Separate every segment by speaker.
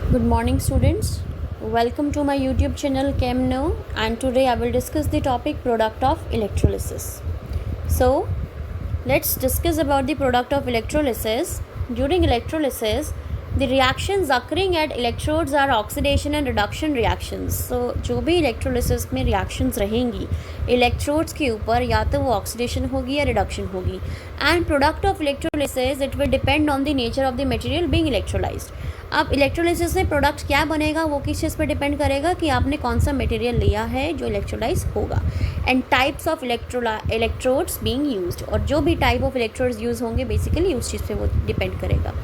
Speaker 1: Good morning, students. Welcome to my YouTube channel ChemKnow, and today I will discuss the topic product of electrolysis. So, let's discuss about the product of electrolysis. During electrolysis, the reactions occurring at electrodes are oxidation and reduction reactions. So, जो भी electrolysis में reactions रहेंगी electrodes के ऊपर या तो वो oxidation होगी या reduction होगी. And product of electrolysis it will depend on the nature of the material being electrolyzed. अब इलेक्ट्रोलाइसिस में प्रोडक्ट क्या बनेगा वो किस चीज़ पर डिपेंड करेगा कि आपने कौन सा मटेरियल लिया है जो इलेक्ट्रोलाइज होगा. And types of electrodes being used, और जो भी टाइप ऑफ इलेक्ट्रोड्स यूज़ होंगे बेसिकली उस चीज़ पे वो डिपेंड करेगा.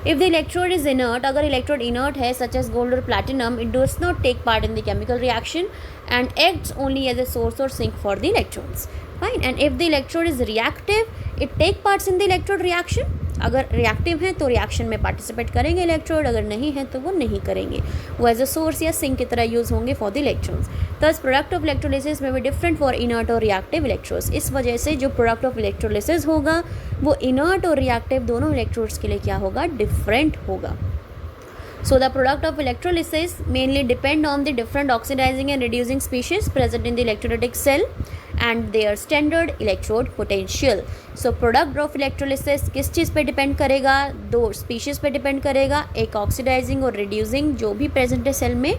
Speaker 1: If the electrode is inert, अगर इलेक्ट्रोड इनर्ट है सच एज गोल्ड और platinum, it does not take part in the chemical reaction and acts only as a source और sink for the electrons. Fine. And if the electrode is reactive it take parts in the electrode reaction. अगर reactive हैं तो reaction में participate करेंगे electrode, अगर नहीं है तो वो नहीं करेंगे. वो एज अ सोर्स या सिंक की तरह यूज़ होंगे फॉर द इलेक्ट्रॉन्स. दस प्रोडक्ट ऑफ इलेक्ट्रोलिसिस में भी डिफरेंट फॉर इनर्ट और रिएक्टिव इलेक्ट्रोड्स. इस वजह से जो प्रोडक्ट ऑफ इलेक्ट्रोलिसिस होगा वो इनर्ट और रिएक्टिव दोनों इलेक्ट्रोड्स के लिए क्या होगा, डिफरेंट होगा. So the product of electrolysis mainly depend on the different oxidizing and reducing species present in the electrolytic cell and their standard electrode potential. So product of electrolysis किस चीज़ पे depend करेगा, दो species पे depend करेगा. एक oxidising और reducing जो भी प्रेजेंट है सेल में,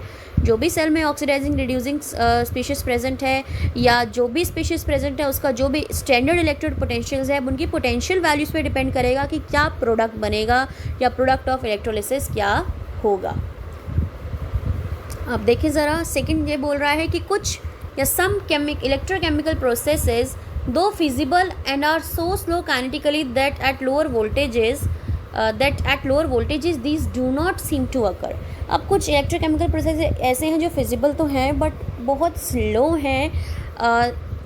Speaker 1: जो भी सेल में ऑक्सीडाइजिंग रिड्यूसिंग स्पीशीज़ प्रेजेंट है या जो भी स्पीशीज़ प्रेजेंट है उसका जो भी स्टैंडर्ड इलेक्ट्रोड पोटेंशियल्स है उनकी पोटेंशियल वैल्यूज़ पे डिपेंड करेगा कि क्या प्रोडक्ट बनेगा या प्रोडक्ट ऑफ इलेक्ट्रोलिसिस क्या होगा. अब देखिए ज़रा, सेकंड ये बोल रहा है कि कुछ या some electrochemical processes though feasible and are so slow kinetically that at lower voltages these do not seem to occur. अब कुछ इलेक्ट्रोकेमिकल प्रोसेस ऐसे हैं जो फिजिबल तो हैं बट बहुत स्लो हैं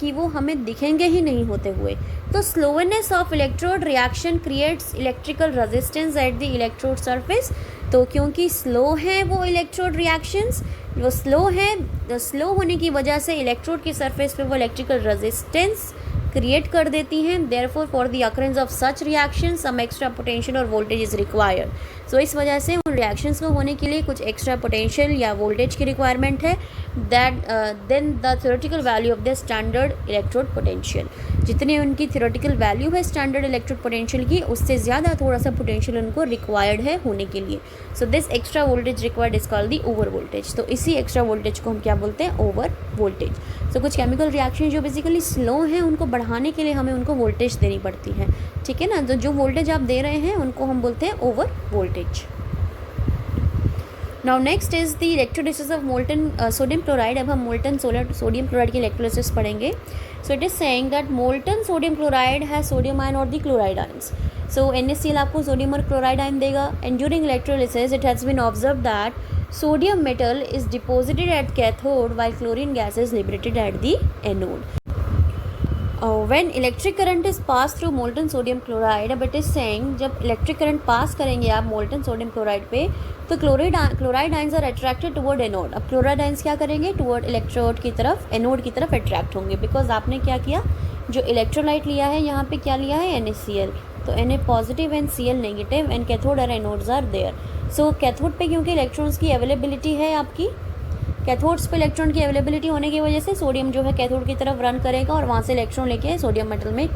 Speaker 1: कि वो हमें दिखेंगे ही नहीं होते हुए. तो slowness of electrode reaction creates electrical resistance at the electrode surface. तो क्योंकि स्लो हैं वो इलेक्ट्रोड रिएक्शंस, वो स्लो हैं, तो स्लो होने की वजह से इलेक्ट्रोड के सरफेस पे वो इलेक्ट्रिकल रेजिस्टेंस क्रिएट कर देती हैं. Therefore for the occurrence of such reaction some extra potential और वोल्टेज इज़ रिक्वायर्ड. सो इस वजह से उन रिएक्शंस को होने के लिए कुछ एक्स्ट्रा पोटेंशियल या वोल्टेज की रिक्वायरमेंट है. That then the theoretical value of the standard electrode potential, जितनी उनकी थ्योरेटिकल वैल्यू है स्टैंडर्ड इलेक्ट्रोड पोटेंशियल की उससे ज़्यादा थोड़ा सा पोटेंशियल उनको रिक्वायर्ड है होने के लिए. So this extra voltage required is called the over voltage. तो इसी एक्स्ट्रा वोल्टेज को हम क्या बोलते हैं, ओवर वोल्टेज. सो कुछ केमिकल रिएक्शन जो बेसिकली स्लो हैं उनको बढ़ाने के लिए हमें उनको वोल्टेज देनी पड़ती है. ठीक है ना. तो जो वोल्टेज आप दे रहे हैं उनको हम बोलते हैं over voltage. Now next is the electrolysis of molten sodium chloride. अब हम मोल्टन सोडियम क्लोराइड की इलेक्ट्रोलिसिस पढ़ेंगे. So it is saying that molten sodium chloride है सोडियम आयन और the chloride ions. So NaCl आपको सोडियम और chloride ion देगा. And during electrolysis it has been observe that sodium metal is deposited at cathode while chlorine gas is liberated at the anode. When electric current is passed through molten sodium chloride, अब it is saying जब electric current pass करेंगे आप molten sodium chloride पे तो chloride ions are attracted toward anode. अब chloride ions क्या करेंगे, toward electrode की तरफ, anode की तरफ attract होंगे. बिकॉज आपने क्या किया, जो इलेक्ट्रोलाइट लिया है यहाँ पे क्या लिया है, NaCl. तो Na positive and Cl negative and cathode और anodes are there. So cathode पे क्योंकि इलेक्ट्रॉन्स की अवेलेबिलिटी है आपकी, कैथोड्स पे इलेक्ट्रॉन की अवेलेबिलिटी होने की वजह से सोडियम जो है कैथोड की तरफ रन करेगा और वहाँ से इलेक्ट्रॉन लेके सोडियम मेटल में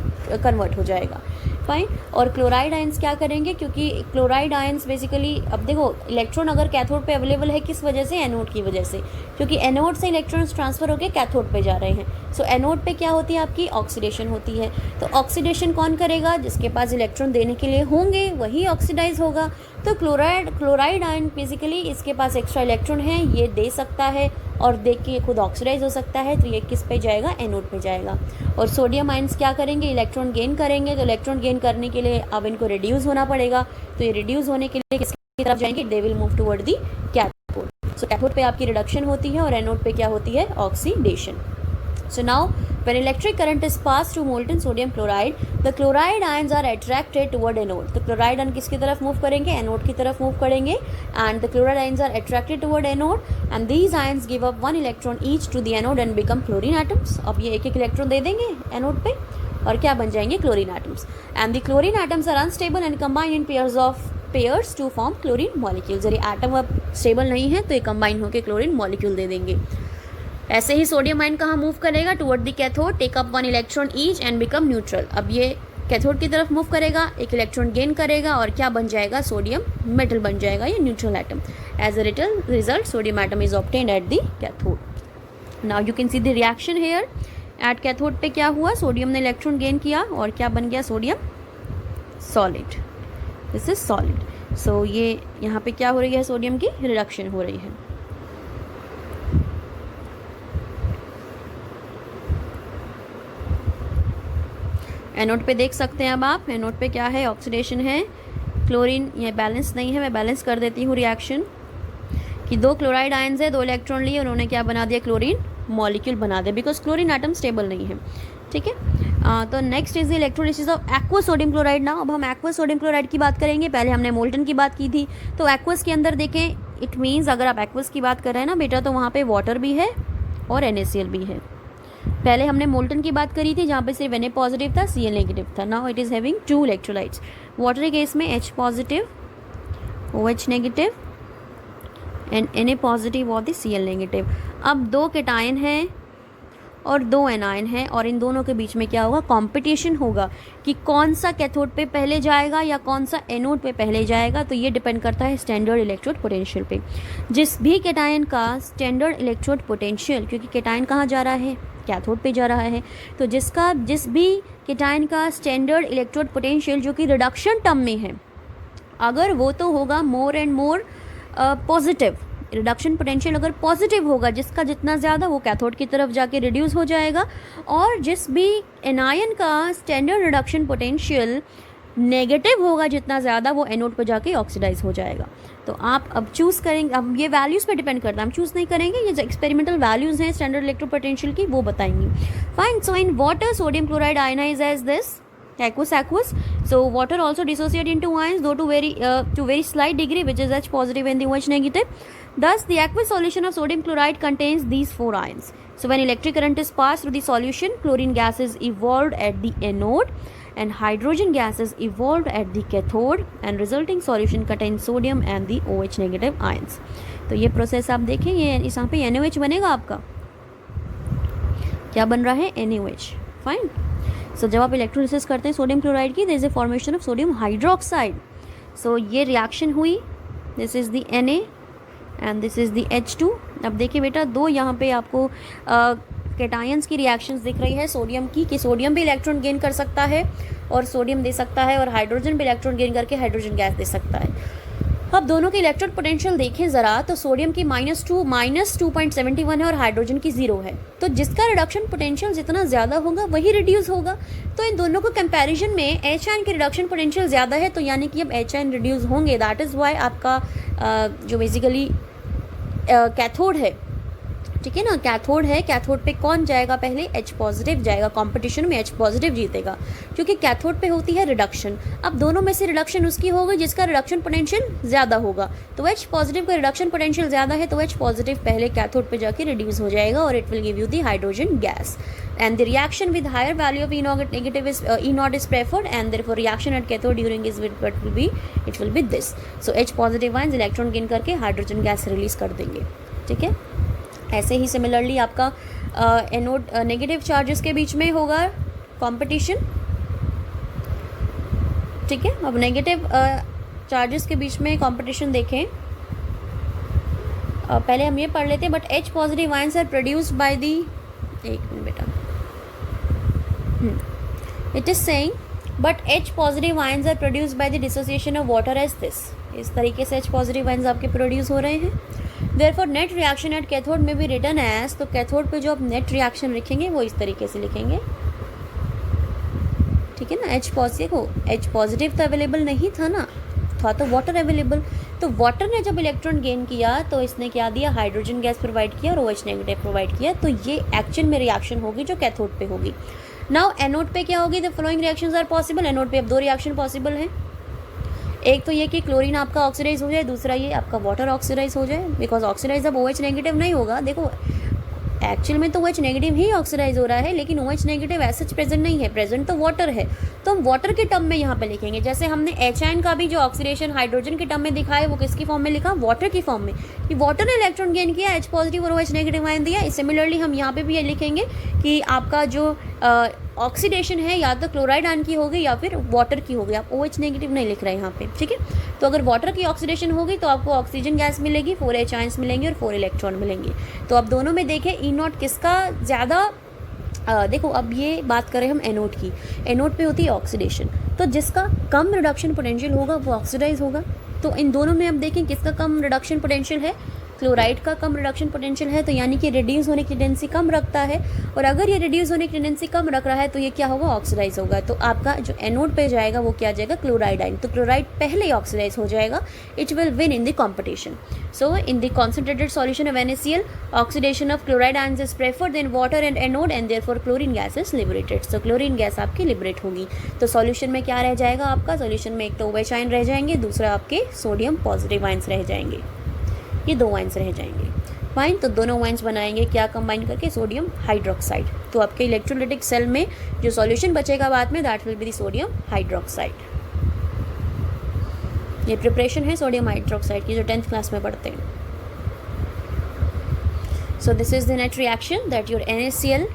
Speaker 1: कन्वर्ट हो जाएगा. फाइन. और क्लोराइड आयंस क्या करेंगे, क्योंकि क्लोराइड आयंस बेसिकली, अब देखो इलेक्ट्रॉन अगर कैथोड पे अवेलेबल है किस वजह से, एनोड की वजह से, क्योंकि एनोड से इलेक्ट्रॉन्स ट्रांसफ़र होकर कैथोड पे जा रहे हैं. सो एनोड पे क्या होती है आपकी, ऑक्सीडेशन होती है. तो ऑक्सीडेशन कौन करेगा, जिसके पास इलेक्ट्रॉन देने के लिए होंगे वही ऑक्सीडाइज होगा. तो क्लोराइड आयन बेसिकली इसके पास एक्स्ट्रा इलेक्ट्रॉन है, ये दे सकता है और देख के खुद ऑक्सीडाइज हो सकता है. तो ये किस पे जाएगा, एनोड पे जाएगा. और सोडियम आयंस क्या करेंगे, इलेक्ट्रॉन गेन करेंगे. तो इलेक्ट्रॉन गेन करने के लिए अब इनको रिड्यूस होना पड़ेगा. तो ये रिड्यूस होने के लिए किसकी तरफ जाएंगे, they will move toward the cathode. So cathode पे आपकी रिडक्शन होती है और एनोड पे क्या होती है, oxidation. So now when electric current is passed through molten sodium chloride, the chloride ions are attracted toward anode. तो chloride ion किसकी तरफ मूव करेंगे, एनोड की तरफ मूव करेंगे. and the chloride ions are attracted toward anode and these ions give up one electron each to the anode and become chlorine atoms. अब ये एक एक इलेक्ट्रॉन दे देंगे एनोड पे और क्या बन जाएंगे, chlorine atoms. And the chlorine atoms are unstable and combine in pairs of pairs to form chlorine molecules. यदि एटम अब स्टेबल नहीं है तो ये कंबाइन होकर क्लोरीन मॉलिक्यूल दे देंगे। ऐसे ही सोडियम आयन कहाँ मूव करेगा, toward the cathode, take up 1 electron each and become neutral. अब ये कैथोड की तरफ मूव करेगा, एक इलेक्ट्रॉन गेन करेगा और क्या बन जाएगा, सोडियम मेटल बन जाएगा, ये neutral atom. As a result sodium atom is obtained at the cathode. Now you can see the reaction here. At cathode पे क्या हुआ, सोडियम ने इलेक्ट्रॉन गेन किया और क्या बन गया, sodium solid. This is solid. So ये यहाँ पे क्या हो रही है, सोडियम की रिडक्शन हो रही है। एनोड पे देख सकते हैं अब आप, एनोड पे क्या है, ऑक्सीडेशन है, क्लोरीन ये बैलेंस नहीं है। मैं बैलेंस कर देती हूँ रिएक्शन कि 2 क्लोराइड आयंस है, 2 इलेक्ट्रॉन लिए, उन्होंने क्या बना दिया, क्लोरीन मॉलिक्यूल बना दिया, बिकॉज क्लोरीन एटम स्टेबल नहीं है। ठीक है, तो next is the electrolysis of aqueous sodium chloride. ना अब हम एक्वस सोडियम क्लोराइड की बात करेंगे। पहले हमने मोल्टन की बात की थी। तो एक्वस के अंदर देखें, इट मीन्स अगर आप एक्वस की बात कर रहे हैं ना बेटा, तो वहाँ पे वाटर भी है और NaCl भी है। पहले हमने मोल्टन की बात करी थी जहाँ पे सिर्फ Na पॉजिटिव था, Cl नेगेटिव था। Now it is having 2 electrolytes. Water के केस में H positive, OH negative and Na positive और द Cl नेगेटिव। अब 2 केटायन हैं और 2 एनायन है और इन दोनों के बीच में क्या होगा, कंपटीशन होगा कि कौन सा कैथोड पे पहले जाएगा या कौन सा एनोड पे पहले जाएगा। तो ये डिपेंड करता है स्टैंडर्ड इलेक्ट्रोड पोटेंशियल पे। जिस भी केटायन का स्टैंडर्ड इलेक्ट्रोड पोटेंशियल, क्योंकि केटायन कहाँ जा रहा है, कैथोड पे जा रहा है, तो जिस भी केटायन का स्टैंडर्ड इलेक्ट्रोड पोटेंशियल जो कि रिडक्शन टर्म में है, अगर वो तो होगा more and more positive, reduction potential अगर पॉजिटिव होगा, जिसका जितना ज़्यादा वो कैथोड की तरफ जाके रिड्यूस हो जाएगा। और जिस भी एनायन का स्टैंडर्ड रिडक्शन पोटेंशियल नेगेटिव होगा जितना ज़्यादा, वो एनोड पर जाके ऑक्सीडाइज हो जाएगा। तो आप अब चूज़ करेंगे, अब ये वैल्यूज़ पे डिपेंड करता है, हम चूज़ नहीं करेंगे, ये जो एक्सपेरिमेंटल वैल्यूज़ हैं स्टैंडर्ड इलेक्ट्रो पोटेंशियल की वो बताएंगी। Fine, so in water sodium chloride ionise as this aqueous. So water also dissociate into ions, though to very slight degree, which is H positive and the OH negative. Thus the aqueous solution of sodium chloride contains these 4 ions. So when electric current is passed through the solution, chlorine gas is evolved at the anode and hydrogen gas is evolved at the cathode, and resulting solution contains sodium and the OH negative ions. तो ये process आप देखें, ये यहाँ पे NaOH बनेगा आपका, क्या बन रहा है, NaOH। फाइन, सो जब आप इलेक्ट्रोलिसिस करते हैं सोडियम क्लोराइड की, there is a formation of sodium hydroxide. So ये रिएक्शन हुई, this is the Na and this is the H2। अब देखिए बेटा, 2 यहाँ पे आपको कैटायंस की रिएक्शंस दिख रही है सोडियम की, कि सोडियम भी इलेक्ट्रॉन गेन कर सकता है और सोडियम दे सकता है, और हाइड्रोजन भी इलेक्ट्रॉन गेन करके हाइड्रोजन गैस दे सकता है। अब दोनों के इलेक्ट्रॉन पोटेंशियल देखें ज़रा, तो सोडियम की -2.71 है और हाइड्रोजन की 0 है। तो जिसका रिडक्शन पोटेंशियल जितना ज़्यादा होगा वही रिड्यूस होगा। तो इन दोनों को कंपैरिजन में H आयन के रिडक्शन पोटेंशियल ज़्यादा है, तो यानी कि अब H आयन रिड्यूस होंगे। दैट इज़ वाई आपका जो बेसिकली कैथोड है, ठीक है ना, कैथोड है, कैथोड पे कौन जाएगा पहले, H पॉजिटिव जाएगा, कंपटीशन में H पॉजिटिव जीतेगा, क्योंकि कैथोड पे होती है रिडक्शन। अब दोनों में से रिडक्शन उसकी होगी जिसका रिडक्शन पोटेंशियल ज़्यादा होगा। तो H पॉजिटिव का रिडक्शन पोटेंशियल ज़्यादा है, तो H पॉजिटिव पहले कैथोड पे जाके रिड्यूस हो जाएगा और it will give you the hydrogen gas. And the reaction with higher value of negative is E0 is preferred, and therefore reaction at cathode during is what will be this. So H positive ions electron gain करके hydrogen gas release कर देंगे। ठीक है, ऐसे ही similarly आपका anode negative charges के बीच में होगा कंपटीशन। ठीक है, अब नेगेटिव चार्जेस के बीच में कंपटीशन देखें, पहले हम ये पढ़ लेते हैं। But H positive ions are produced by the, एक मिनट बेटा, it is saying but H positive ions are produced by the dissociation of water as this। इस तरीके से H positive ions आपके प्रोड्यूस हो रहे हैं। therefore net reaction at cathode में भी written as, तो कैथोड पे जो आप नेट रिएक्शन लिखेंगे वो इस तरीके से लिखेंगे। ठीक है ना, H पॉजिटिव तो अवेलेबल नहीं था ना, था तो वाटर अवेलेबल। तो वाटर ने जब इलेक्ट्रॉन गेन किया तो इसने क्या दिया, हाइड्रोजन गैस प्रोवाइड किया और OH नेगेटिव प्रोवाइड किया। तो ये एक्चुअल में रिएक्शन होगी जो कैथोड पे होगी। नाउ एनोड पे क्या होगी, the following reactions are possible. Anode पे अब 2 रिएक्शन पॉसिबल हैं। एक तो ये कि क्लोरीन आपका ऑक्सीडाइज हो जाए, दूसरा ये आपका वाटर ऑक्सीडाइज हो जाए, बिकॉज ऑक्सीडाइज अब OH नेगेटिव नहीं होगा। देखो एक्चुअल में तो OH नेगेटिव ही ऑक्सीडाइज हो रहा है, लेकिन OH नेगेटिव ऐसा प्रेजेंट नहीं है, प्रेजेंट तो वाटर है। तो हम वाटर के टर्म में यहाँ पे लिखेंगे। जैसे हमने H का भी जो ऑक्सीडेशन हाइड्रोजन के टर्म में दिखा है वो किसकी फॉर्म में लिखा, वाटर की फॉर्म में, कि वाटर ने इलेक्ट्रॉन गेन किया, H पॉजिटिव और OH नेगेटिव आयन दिया। सिमिलरली हम यहाँ पे भी ये लिखेंगे कि आपका जो ऑक्सीडेशन है या तो क्लोराइड आयन की होगी या फिर वाटर की होगी। आप OH नेगेटिव नहीं लिख रहे हैं यहाँ पे, ठीक है। तो अगर वाटर की ऑक्सीडेशन होगी तो आपको ऑक्सीजन गैस मिलेगी, 4H आयंस मिलेंगे और 4 इलेक्ट्रॉन मिलेंगे। तो अब दोनों में देखें E0 किसका ज़्यादा, देखो अब ये बात करें हम एनोड की, एनोड पे होती है ऑक्सीडेशन, तो जिसका कम रिडक्शन पोटेंशियल होगा वो ऑक्सीडाइज होगा। तो इन दोनों में अब देखें किसका कम रिडक्शन पोटेंशियल है, क्लोराइड का कम रिडक्शन पोटेंशियल है, तो यानी कि रिड्यूस होने की टेंडेंसी कम रखता है। और अगर ये रिड्यूस होने की टेंडेंसी कम रख रहा है तो ये क्या होगा, ऑक्सीडाइज होगा। तो आपका जो एनोड पे जाएगा वो क्या जाएगा, क्लोराइड आयन। तो क्लोराइड पहले ही ऑक्सीडाइज हो जाएगा, it will win in the competition. So in the concentrated solution of NaCl, oxidation of chloride ions is preferred than water and anode and therefore chlorine gas is liberated. So chlorine gas आपकी liberate होगी। तो solution में क्या रह जाएगा आपका, solution में एक तो OH आयन रह जाएंगे, दूसरा आपके सोडियम पॉजिटिव आयंस रह जाएंगे, ये 2 आयंस रह जाएंगे। फाइन, तो दोनों आयंस बनाएंगे क्या कंबाइन करके, सोडियम हाइड्रोक्साइड। तो आपके इलेक्ट्रोलाइटिक सेल में जो सॉल्यूशन बचेगा बाद में, that will be the sodium hydroxide. ये प्रिपरेशन है सोडियम हाइड्रोक्साइड की जो 10th क्लास में पढ़ते हैं। So this is the net reaction that your NaCl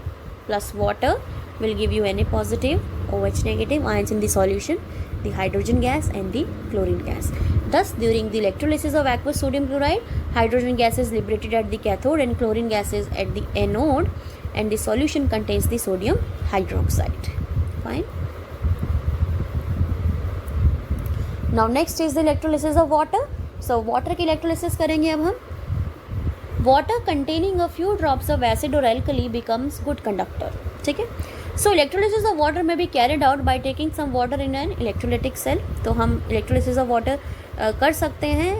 Speaker 1: plus water will give you Na positive, OH negative ions in the solution, the hydrogen gas and the chlorine gas. Thus, during the electrolysis of aqueous sodium chloride, hydrogen gas is liberated at the cathode and chlorine gas is at the anode, and the solution contains the sodium hydroxide. Fine. Now next is the electrolysis of water. So water की electrolysis करेंगे अब हम। Water containing a few drops of acid or alkali becomes good conductor. ठीक है। So electrolysis of water may be carried out by taking some water in an electrolytic cell. तो हम electrolysis of water कर सकते हैं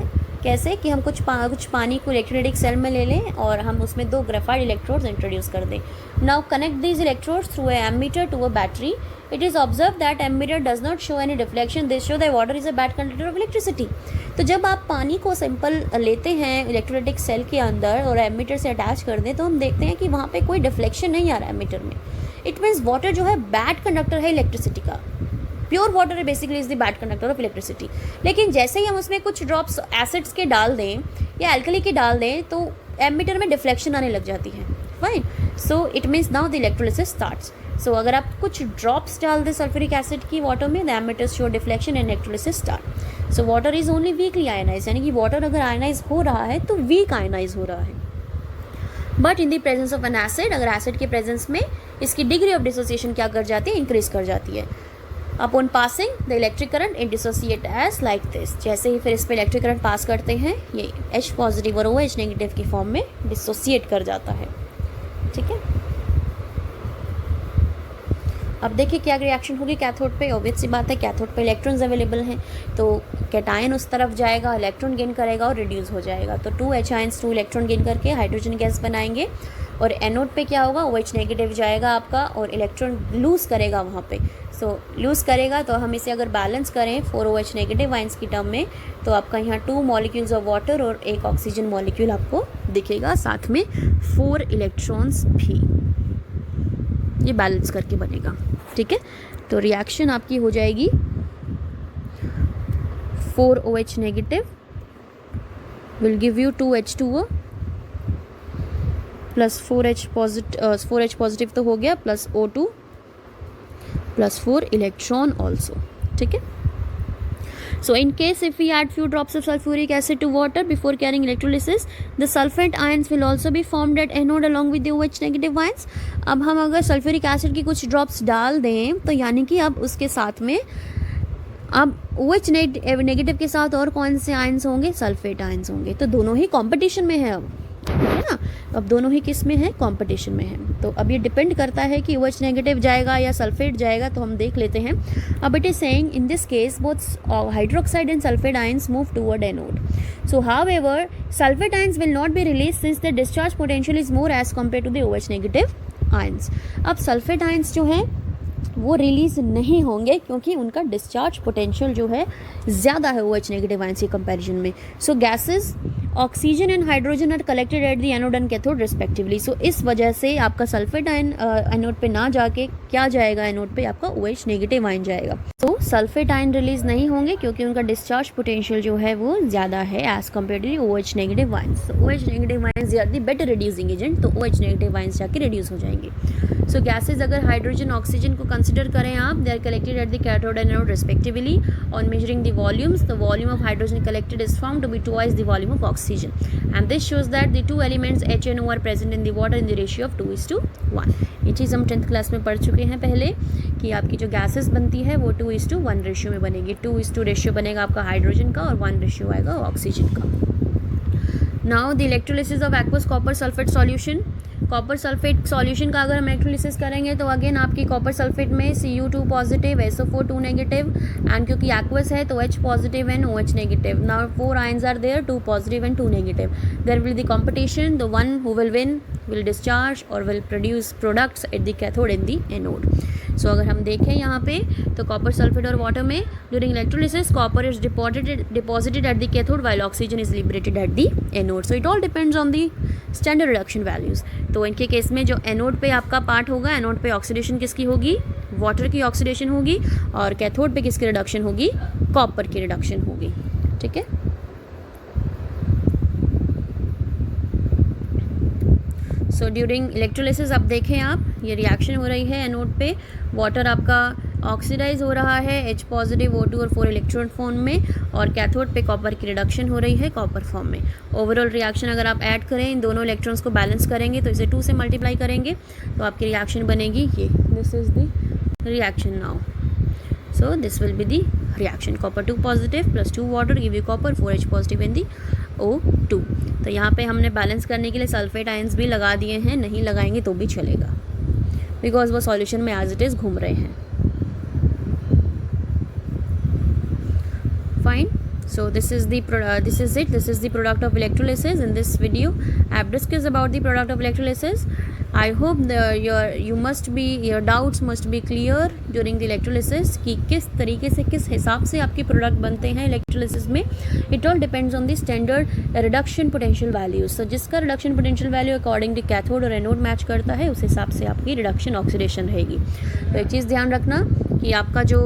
Speaker 1: कैसे, कि हम कुछ पानी को इलेक्ट्रोलाइटिक सेल में ले लें और हम उसमें 2 ग्रेफाइट इलेक्ट्रोड्स इंट्रोड्यूस कर दें। Now connect these electrodes through a ammeter to a battery. It is observe that ammeter does not show any deflection, this show that water is a bad conductor of electricity. तो जब आप पानी को simple लेते हैं electrolytic cell के अंदर और एमीटर से अटैच कर दें तो हम देखते हैं कि वहाँ पे कोई डिफ्लेक्शन नहीं आ रहा है एमीटर में। इट मीन्स वाटर जो है बैड कंडक्टर है इलेक्ट्रिसिटी का। Pure water basically is the bad conductor of electricity. लेकिन जैसे ही हम उसमें कुछ ड्रॉप्स एसिड्स के डाल दें या एल्कली के डाल दें तो एमीटर में डिफ्लेक्शन आने लग जाती है। Fine, so it means now the electrolysis starts. So अगर आप कुछ ड्रॉप्स डाल दें सल्फ्यूरिक एसिड की वाटर में, the ammeters show deflection and electrolysis start. So water is only weakly ionise, यानी कि वाटर अगर आयनाइज हो रहा है तो वीक आयनाइज हो रहा है। But in the presence of N acid, अगर एसिड के प्रेजेंस में इसकी डिग्री ऑफ डिसोसिएशन क्या कर जाती है, इंक्रीज कर जाती है। Upon passing the electric current it dissociate as like this. जैसे ही फिर इस पर इलेक्ट्रिक करंट पास करते हैं ये H पॉजिटिव और OH नेगेटिव की फॉर्म में डिसोसिएट कर जाता है। ठीक है, अब देखिए क्या रिएक्शन होगी कैथोड पे। ऑब्वियस सी बात है, कैथोड पे इलेक्ट्रॉन्स अवेलेबल हैं तो कैटायन उस तरफ जाएगा, इलेक्ट्रॉन गेन करेगा और रिड्यूस हो जाएगा। तो 2H आयंस 2 इलेक्ट्रॉन गेन करके हाइड्रोजन गैस बनाएंगे। और एनोड पे क्या होगा, OH नेगेटिव जाएगा आपका और इलेक्ट्रॉन लूज़ करेगा वहाँ पे। सो लूज़ करेगा तो हम इसे अगर बैलेंस करें 4OH नेगेटिव आयंस की टर्म में तो आपका यहाँ 2 मॉलिक्यूल्स ऑफ वाटर और 1 ऑक्सीजन मॉलिक्यूल आपको दिखेगा, साथ में 4 इलेक्ट्रॉन्स भी। ये बैलेंस करके बनेगा। ठीक है, तो रिएक्शन आपकी हो जाएगी 4OH negative will give you 2H2O plus 4H positive तो हो गया, plus O2 plus 4 electron also. ठीक है, so in case if we add few drops of sulfuric acid to water before carrying electrolysis, the sulfate ions will also be formed at anode along with the OH negative ions. अब हम अगर sulphuric acid की कुछ drops डाल दें तो यानी कि अब उसके साथ में अब OH नेगेटिव के साथ और कौन से आयंस होंगे, सल्फेट आयंस होंगे। तो दोनों ही कंपटीशन में है अब, है ना। अब दोनों ही किस में है, कंपटीशन में है। तो अब ये डिपेंड करता है कि OH नेगेटिव जाएगा या सल्फेट जाएगा, तो हम देख लेते हैं। अब it is saying in this case both hydroxide and sulphate ions move toward anode. So however sulphate ions will not be release since the discharge potential is more as compare to the OH negative ions. अब sulphate ions जो हैं वो release नहीं होंगे क्योंकि उनका discharge potential जो है ज़्यादा है OH नेगेटिव आयंस के कंपैरिजन में. So gases oxygen and hydrogen are collected at the anode and cathode respectively. So इस वजह से आपका सल्फेट आयन एनोड पे ना जाके क्या जाएगा, एनोड पे आपका OH नेगेटिव आयन जाएगा. तो सल्फेट आयन रिलीज नहीं होंगे क्योंकि उनका डिस्चार्ज पोटेंशियल जो है वो ज़्यादा है as compare to OH negative ions. तो OH negative ions are the better reducing agent, तो OH नेगेटिव आयंस जाके रिड्यूस हो जाएंगे. सो गैसेज अगर हाइड्रोजन ऑक्सीजन को कंसिडर करें आप, they are collected at the cathode and anode respectively. On measuring the volumes, the volume of hydrogen collected is found to be twice the volume of oxygen, and this shows that the two elements H and O are present in the water in the ratio of 2:1. ये चीज़ हम 10th class में पढ़ चुके हैं पहले कि आपकी जो गैसेस बनती है वो 2:1 रेशियो में बनेगी. 2:2 रेशियो बनेगा आपका हाइड्रोजन का और 1 रेशियो आएगा ऑक्सीजन का. Now the electrolysis of aqueous copper sulphate solution. Copper sulphate solution का अगर हम इलेक्ट्रोलिसिस करेंगे तो अगेन आपकी कॉपर सल्फेट में Cu2 positive, SO4 2 negative, and क्योंकि एक्वस है तो H positive and OH negative. Now 4 ions are there, 2 positive and 2 negative. There will be competition, the one who will win will discharge or will produce products at the cathode and the anode. So अगर हम देखें यहाँ पे तो copper sulphate और water में during electrolysis copper is deposited at the cathode while oxygen is liberated at the anode. So it all depends on the standard reduction values. तो इनके केस में जो एनोड पे आपका पार्ट होगा, एनोड पे ऑक्सीडेशन किसकी होगी, वाटर की ऑक्सीडेशन होगी, और कैथोड पे किसकी रिडक्शन होगी, कॉपर की रिडक्शन होगी. ठीक है. सो ड्यूरिंग इलेक्ट्रोलिसिस अब देखें आप, ये रिएक्शन हो रही है एनोड पे, वाटर आपका ऑक्सीडाइज हो रहा है H पॉजिटिव O2 और 4 इलेक्ट्रॉन फॉर्म में, और कैथोड पे कॉपर की रिडक्शन हो रही है कॉपर फॉर्म में. ओवरऑल रिएक्शन अगर आप ऐड करें, इन दोनों इलेक्ट्रॉन्स को बैलेंस करेंगे तो इसे 2 से मल्टीप्लाई करेंगे तो आपकी रिएक्शन बनेगी ये. This is the reaction now. So this will be the reaction. Copper 2 positive plus 2 water give you copper, 4H positive in the O2. तो यहाँ पे हमने बैलेंस करने के लिए सल्फेट आयंस भी लगा दिए हैं, नहीं लगाएंगे तो भी चलेगा बिकॉज वो सॉल्यूशन में एज इट इज़ घूम रहे हैं. Fine. So this is the product of electrolysis. In this video I have discussed about the product of electrolysis. I hope your doubts must be clear during the electrolysis कि किस तरीके से, किस हिसाब से आपके प्रोडक्ट बनते हैं इलेक्ट्रोलिसिस में. It all depends on the standard reduction potential values. So जिसका reduction potential value according to cathode और एनोड मैच करता है उस हिसाब से आपकी रिडक्शन ऑक्सीडेशन रहेगी. तो एक चीज़ ध्यान रखना कि आपका जो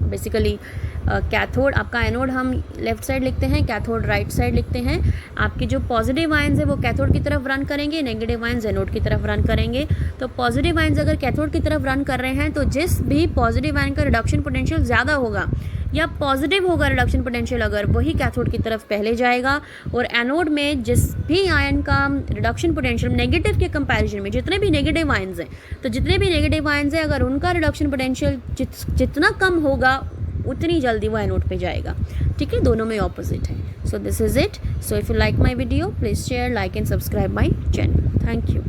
Speaker 1: बेसिकली कैथोड, आपका एनोड हम लेफ्ट साइड लिखते हैं, कैथोड राइट साइड लिखते हैं. आपके जो पॉजिटिव आयंस है वो कैथोड की तरफ रन करेंगे, नेगेटिव आयंस एनोड की तरफ रन करेंगे. तो पॉजिटिव आयंस अगर कैथोड की तरफ रन कर रहे हैं तो जिस भी पॉजिटिव आयन का रिडक्शन पोटेंशियल ज़्यादा होगा या पॉजिटिव होगा रिडक्शन पोटेंशियल, अगर वही कैथोड की तरफ पहले जाएगा. और एनोड में जिस भी आयन का रिडक्शन पोटेंशियल नेगेटिव के कंपैरिजन में, जितने भी नेगेटिव आयंस हैं, तो जितने भी नेगेटिव आयंस हैं अगर उनका रिडक्शन पोटेंशियल जितना कम होगा उतनी जल्दी वो एनोड पे जाएगा. ठीक है, दोनों में ऑपोजिट है. So this is it. So if you like my video please share, like and subscribe my channel. Thank you.